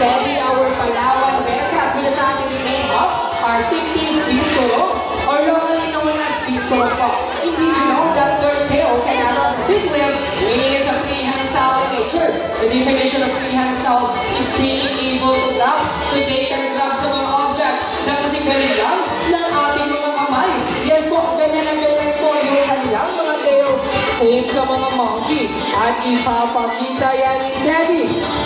Sally, our Palawan Bearcat, will sa atin remain of our 50s beef turo, or locally known as beef turo po. Did you know that their tail can have a big limb, meaning it's a prehensile in nature? The definition of prehensile is being able to grab, so they can grab sa mga object na kasing galing lang ng ating mga kamay. Yes po, ganyan ang ganyan po yung kanilang mga tail, same sa mga monkey. At ipapakita yan ni Teddy.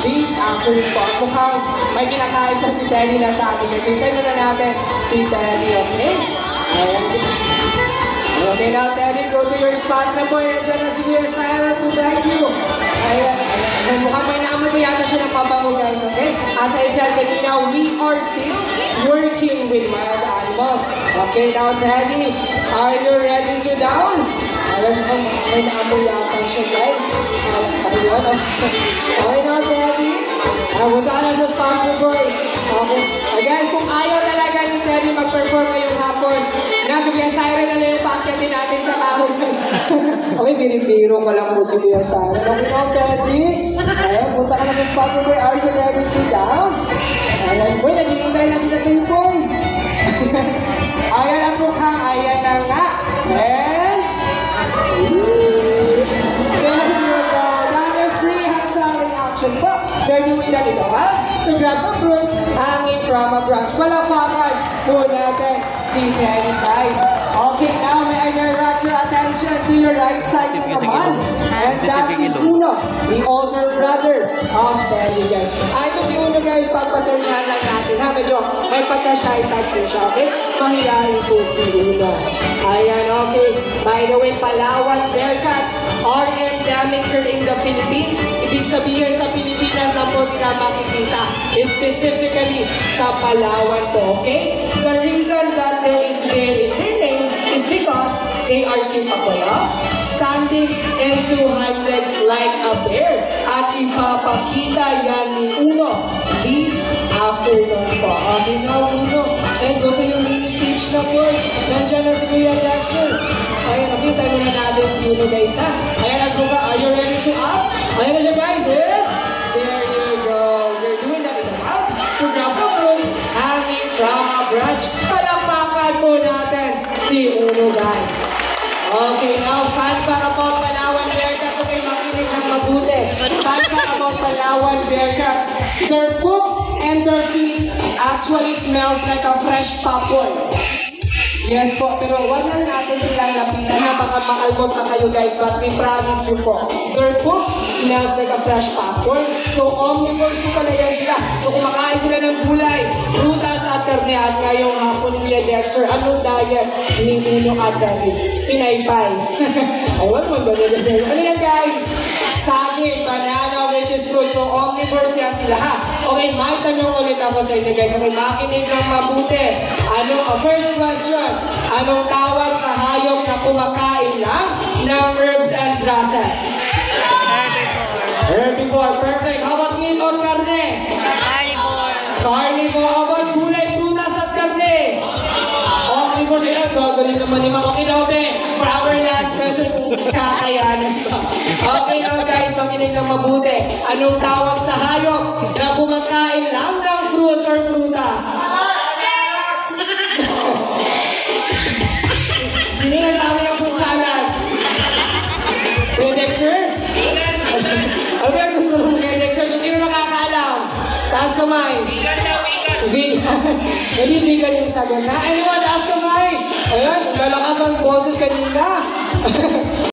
These after po, mukhang may kinakain pa si Teddy na sa atin. So, tignan na natin si Teddy, okay? Ayan. Okay, now Teddy, go to your spot na po. Nandiyan na si Kuya Silent to guide you. Ayan. Mukhang may naamoy po yata siya ng pabango, guys, okay? As I said kanina, we are still working with wild animals. Okay, now Teddy, are you ready to down? Ayan, may naamoy yata siya, guys. Ayan, okay, now Teddy. Punta na sa spot mo, boy. Okay. Guys, kung ayaw talaga ni Teddy mag-perform ngayong hapon, nasa Kuya Siren na lang yung paakyatin natin sa kahon. Okay, binibiro ko lang po si Kuya Siren. Okay, now Teddy. Ayan, punta ka na sa spot mo, boy. Are you ready to down? Ayan, boy, naghihintay na sila sa'yo, boy. Ayan ang mukhang, ayan na nga. And, there you go. That is prehensile in action po. They're doing that ito, ha? To grab some fruits hanging from a branch. Palakpakan po natin si Teddy, guys. Okay, now may I direct your attention to your right side na naman. And that is Uno, the older brother of Teddy, guys. Ito si Uno, guys, pagpasensyahan lang natin, ha? Medyo may pagka-shy type po siya, okay? Mahihayin po si Uno. Ayan, okay. By the way, Palawan Bearcats are endemic here in the Philippines. Ibig sabihin sa Pilipinas lang po sila makikita. Specifically sa Palawan po, okay? The reason that there is bear in their name is because they are capable of standing into hind legs like a bear. At ipapakita yan ni Uno this afternoon po. Okay na, Uno. And go to yung mini stage na po. Nandiyan na si Kuya Jackson. Ayan, nakita mo na natin si Uno, guys, ha? Ayan, nagbuka. Are you ready to up? Ayan na siya, guys, eh? There you go. We're doing that in the mouth to grab some fruits hanging from a branch. Palakpakan po natin si Uno, guys. Okay, now, fan pa about Palawan Bearcats. Okay, makinig ng mabuti. Fan pa about Palawan Bearcats. Their poop and their feet actually smells like a fresh popcorn. Yes po, pero wag lang natin silang lapitan na baka makalbot na kayo, guys, but we promise you po, their poop smells like a fresh popcorn. So omnivores po pala yan sila. So kumakain sila ng gulay, prutas at karne. At ngayong hapon ni Dexter, anong diet ni Uno at Teddy? Pinay pies. Ayun, maganda. Ano yan, guys? Saging, banana, which is fruit. So omnivores yan sila, ha? Okay, may tanong ulit ako sa inyo, guys. Okay, makinig ng mabuti. First question. Anong tawag sa hayop na kumakain lang ng herbs and grasses? Herbivore. Perfect. How about meat or karne? Carnivore. Carnivore. How about gulay, prutas at karne? Omnivore sila. Gagaling naman ni Mama Kinobe. For our last question, kakayanan pa. Okay now, guys, makinig ng mabuti. Anong tawag sa hayop na kumakain lang ng fruits or prutas? Sino na sa amin ang fruit salad? Kuya Dexter? Okay, Kuya Dexter. So, sino nakakaalam? Taas kamay. Vegan. Hindi vegan yung sagot na. Anyone, taas kamay. Ayan, lalakas ang boses kanina.